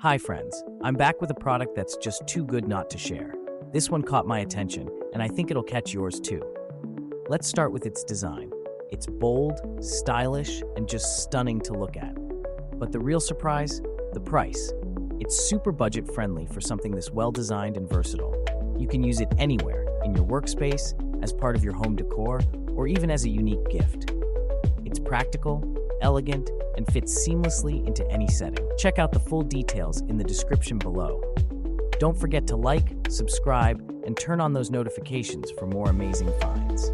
Hi friends, I'm back with a product that's just too good not to share. This one caught my attention, and I think it'll catch yours too. Let's start with its design. It's bold, stylish, and just stunning to look at. But the real surprise? The price. It's super budget friendly for something this well-designed and versatile. You can use it anywhere, in your workspace, as part of your home decor, or even as a unique gift. It's practical, elegant, and fits seamlessly into any setting. Check out the full details in the description below. Don't forget to like, subscribe, and turn on those notifications for more amazing finds.